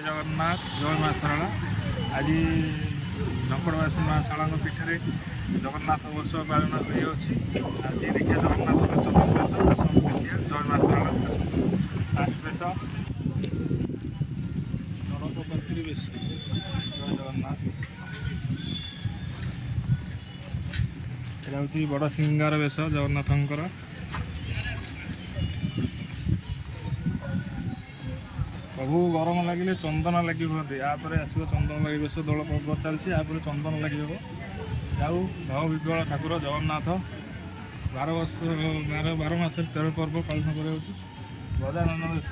जगन्नाथ जय माँ शारला आज झंकड़वासी माँ शाला पीठ में जगन्नाथ उत्सव पालन हो आज देखिए जगन्नाथ चतुर्वेश आसम देखिए जय माँ शारला वेश सड़क बेश जय जगन्नाथ यहाँ बड़ सिंगार वेश जगन्नाथंकर प्रभु गरम लगे चंदन लगे यापर आसो चंदन लगे बेश दौड़ पर्व चलती यापर चंदन लगे जाऊ भव विग्रह ठाकुर जगन्नाथ 12 मास 13 पर्व पालन कर गजानन वेश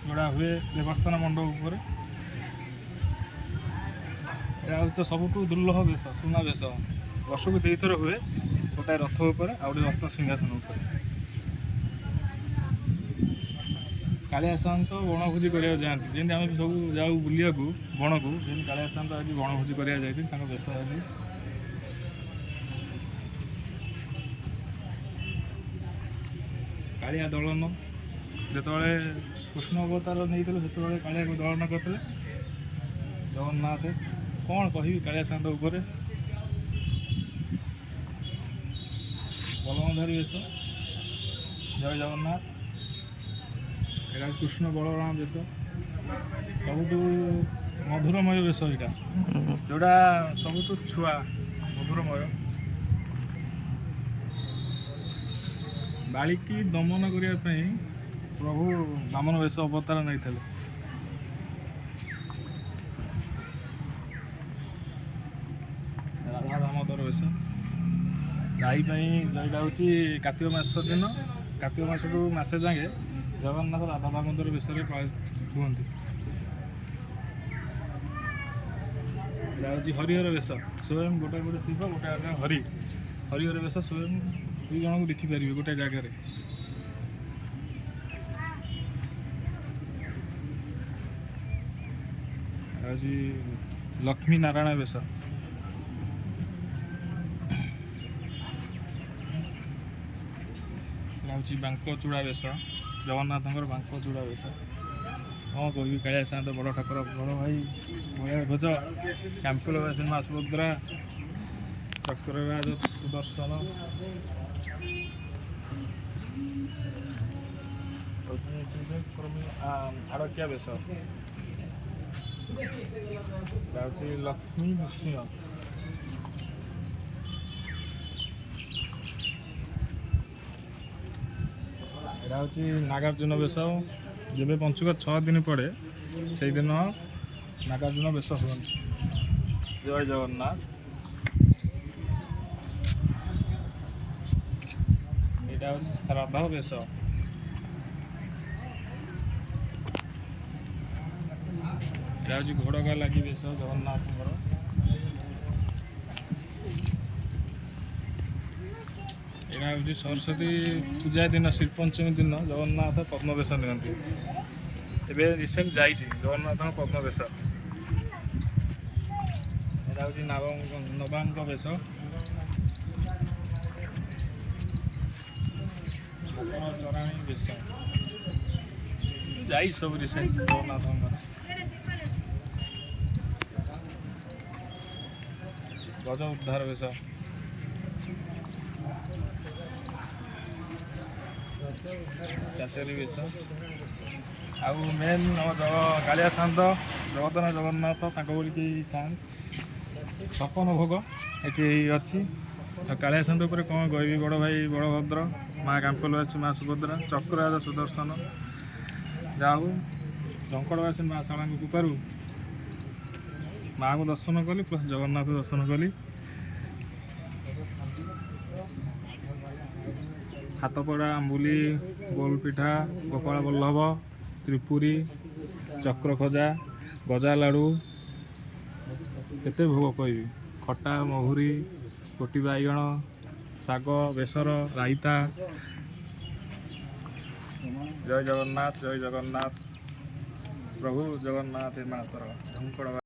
जोड़ा हुए देवस्थान मंडप पर यह तो सबुठ दुर्लभ वेश सुना वेश वर्ष को 2 थर हुए गोटाए रथ उपर आ गए रथ सिंहासन उपर कालिया सात बणभोजी करा जाती जमी आम सब जाऊ बुलिया बण को जमी कालिया सात आज बणभोजी करा बेस आज कालिया दलन जो कृष्ण अवतार नहीं से कालिया को दलन करते जगन्नाथ कौन कह कालिया सात उपर बलमधारी वेश जय जगन्नाथ एटा कृष्ण बलराम वेश सबुठ मधुरमय वेश यहाँ जोड़ा सबुठ छुआ मधुरमय बालिकी दमन करने प्रभु बामन वेश अवतार नहीं थे राधा दामोदर वेश गाई जोटा हूँ कार्तिक मास दिन कार्तिक मास मसे जाए जगन्नाथ राधा दामोदर वेश कहते हरिहर वेश स्वयं गोटे गोटे शिव गोटे हरि हरिहर वेश स्वयं 2 जन को देखिपारे गोटे जगार लक्ष्मी नारायण वेश बांक चूड़ा वेश जगन्नाथ बांक चूड़ा वेश हाँ कह कालिया सात बड़ ठाकुर बड़ भाई बड़ा भोज कैंपलवासी माँ सुभद्रा चक्रराज सुदर्शन आड़किया वेश लक्ष्मी नृसिंह यहाँ हूँ नागार्जुन वेश जब पंचुक 6 दिन पड़े से दिन नागार्जुन वेश हुए जय जगन्नाथ यहाँ हूँ श्राद्ध वेश यहाँ हूँ घोड़का लगी वेश जगन्नाथ यहाँ हूँ सरस्वती पूजा दिन श्रीपंचमी दिन जगन्नाथ पद्मवेश नियंती एवं रिसेंट जाइए जगन्नाथ पद्मवेश यहाँ हूँ नवांग वेश चराणी वेश जा सब रिसेंट जगन्नाथ गज उद्धार वेश चाचरी वेश आउ मेन कालिया सात जगतन जगन्नाथ बोली था 56 भोग ये अच्छी कालिया सात उपर कौन कहबी बड़ भाई बलभद्र माँ कैंपलवासी माँ सुभद्रा चक्रराज सुदर्शन जाऊ झंकड़वासी माँ शाला कृपारू माँ को दर्शन कली प्लस जगन्नाथ दर्शन कली हाथपड़ा आंबुली गोलपिठा गोपाल बल्लभ त्रिपुरी चक्र खजा गजा लाड़ू केते भोग कहबी खटा महुरी कोटी बाइगण शाग बेसर रायता जय जगन्नाथ प्रभु जगन्नाथ माँ शारला झंकड़